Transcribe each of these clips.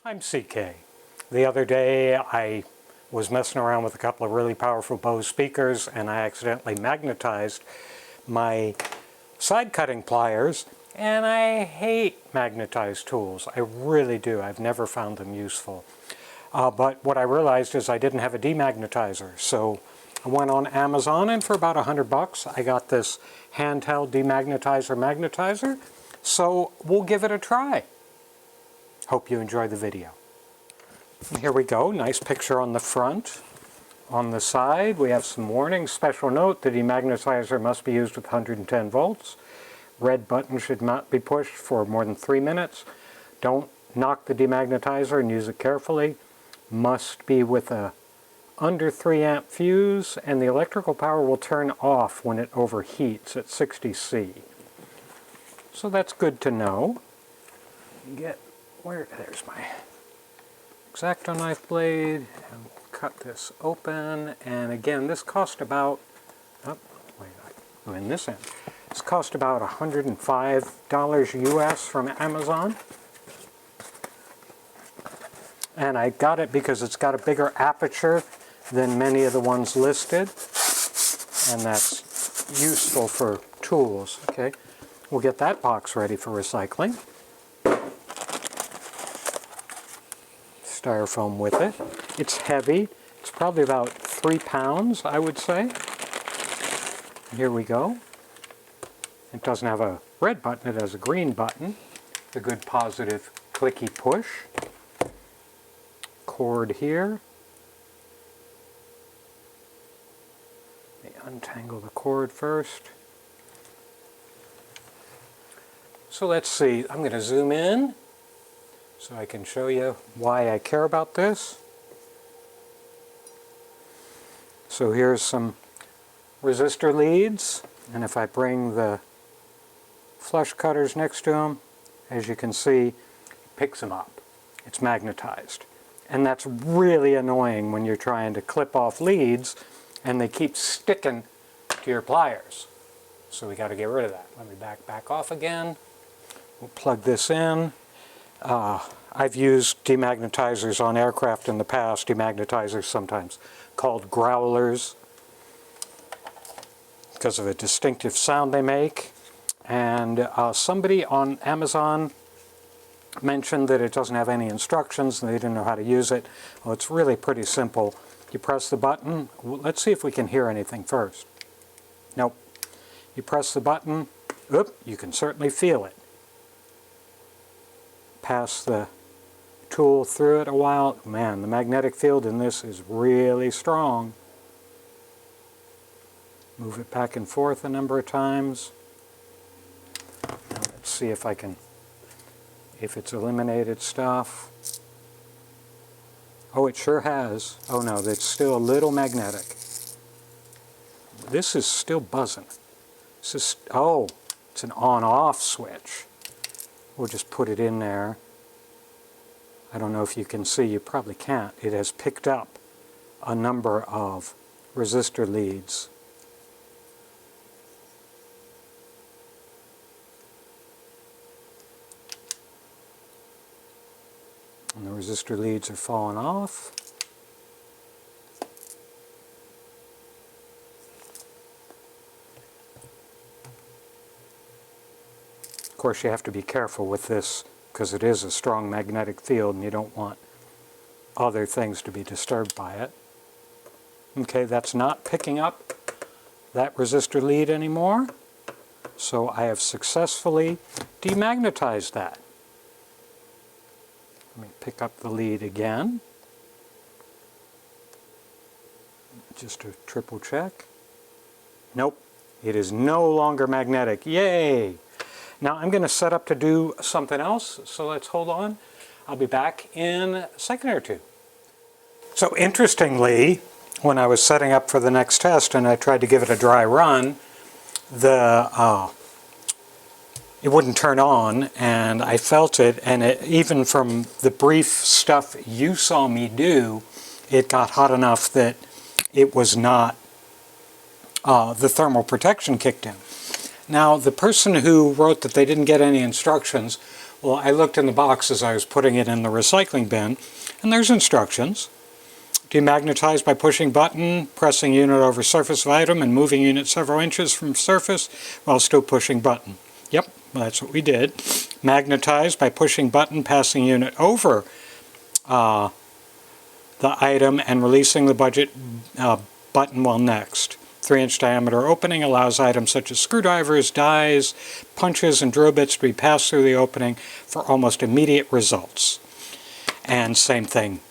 I'm CK. The other day I was messing around with a couple of really powerful Bose speakers and I accidentally magnetized my side cutting pliers, and I hate magnetized tools. I really do. I've never found them useful. But what I realized is I didn't have a demagnetizer, so I went on Amazon and for about $100 I got this handheld demagnetizer. So we'll give it a try. Hope you enjoy the video. Here we go, nice picture on the front. On the side we have some warnings. Special note, the demagnetizer must be used with 110 volts. Red button should not be pushed for more than 3 minutes. Don't knock the demagnetizer and use it carefully. Must be with a under 3 amp fuse, and the electrical power will turn off when it overheats at 60 C. So that's good to know. There's my X-Acto knife blade, and cut this open, and again this cost about, this cost about $105 US from Amazon. And I got it because it's got a bigger aperture than many of the ones listed, and that's useful for tools. Okay, we'll get that box ready for recycling. Styrofoam with it. It's heavy. It's probably about 3 pounds, I would say. Here we go. It doesn't have a red button, it has a green button. The good positive clicky push. Cord here. Let me untangle the cord first. So let's see, I'm going to zoom in so I can show you why I care about this. So here's some resistor leads, and if I bring the flush cutters next to them, as you can see, it picks them up. It's magnetized. And that's really annoying when you're trying to clip off leads and they keep sticking to your pliers. So we got to get rid of that. Let me back off again. We'll plug this in. I've used demagnetizers on aircraft in the past, demagnetizers sometimes called growlers because of a distinctive sound they make. And somebody on Amazon mentioned that it doesn't have any instructions and they didn't know how to use it. Well, it's really pretty simple. You press the button. Let's see if we can hear anything first. Nope. You press the button. Oop, you can certainly feel it. Pass the tool through it a while. Man, the magnetic field in this is really strong. Move it back and forth a number of times. Now let's see if I can, if it's eliminated stuff. Oh, it sure has. Oh no, it's still a little magnetic. This is still buzzing. This is, oh, it's an on-off switch. We'll just put it in there. I don't know if you can see, you probably can't. It has picked up a number of resistor leads. And the resistor leads are falling off. Of course, you have to be careful with this because it is a strong magnetic field and you don't want other things to be disturbed by it. Okay, that's not picking up that resistor lead anymore. So I have successfully demagnetized that. Let me pick up the lead again. Just a triple check. Nope, it is no longer magnetic. Yay! Now I'm going to set up to do something else, so let's hold on. I'll be back in a second or two. So interestingly, when I was setting up for the next test and I tried to give it a dry run, it wouldn't turn on, and I felt it, and even from the brief stuff you saw me do, it got hot enough that it was not, the thermal protection kicked in. Now, the person who wrote that they didn't get any instructions Well, I looked in the box as I was putting it in the recycling bin, and there's instructions. Demagnetize by pushing button, pressing unit over surface of item, and moving unit several inches from surface while still pushing button. Yep, that's what we did. Magnetize by pushing button, passing unit over the item, and releasing the button while next. 3-inch diameter opening allows items such as screwdrivers, dies, punches, and drill bits to be passed through the opening for almost immediate results. And same thing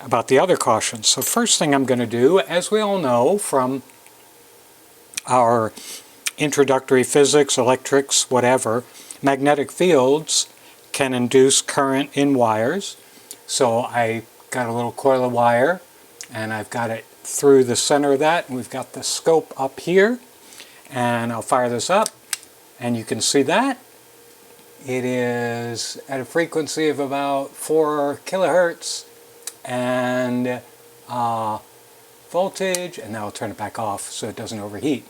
about the other cautions. So first thing I'm going to do, as we all know from our introductory physics, electrics, whatever, magnetic fields can induce current in wires. So I got a little coil of wire and I've got it through the center of that, and we've got the scope up here, and I'll fire this up and you can see that it is at a frequency of about 4 kilohertz and voltage, and now I'll turn it back off so it doesn't overheat.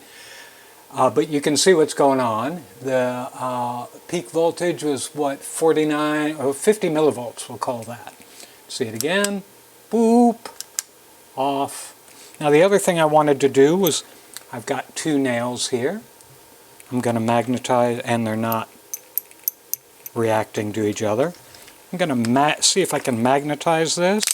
But you can see what's going on. The peak voltage was what, 49 or 50 millivolts, we'll call that. See it again, boop, off. Now the other thing I wanted to do was, I've got 2 nails here. I'm going to magnetize, and they're not reacting to each other. I'm going to see if I can magnetize this.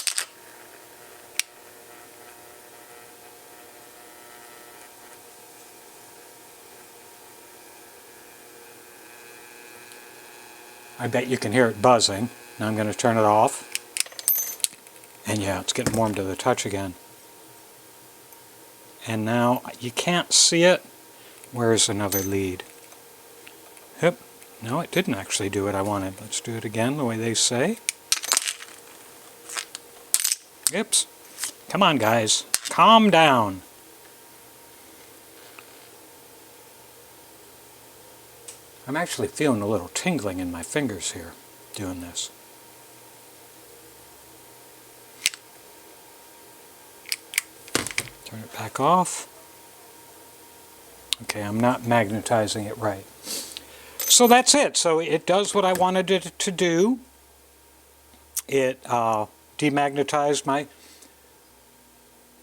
I bet you can hear it buzzing. Now I'm going to turn it off. And yeah, it's getting warm to the touch again. And now you can't see it. Where's another lead? Yep. No, it didn't actually do what I wanted. Let's do it again the way they say. Oops. Come on, guys. Calm down. I'm actually feeling a little tingling in my fingers here doing this. Turn it back off. Okay, I'm not magnetizing it right. So that's it. So it does what I wanted it to do. It demagnetized my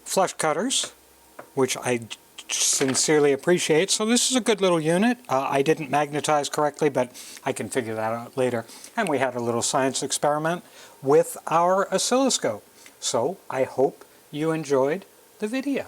flush cutters, which I sincerely appreciate. So this is a good little unit. I didn't magnetize correctly, but I can figure that out later. And we had a little science experiment with our oscilloscope. So I hope you enjoyed the video.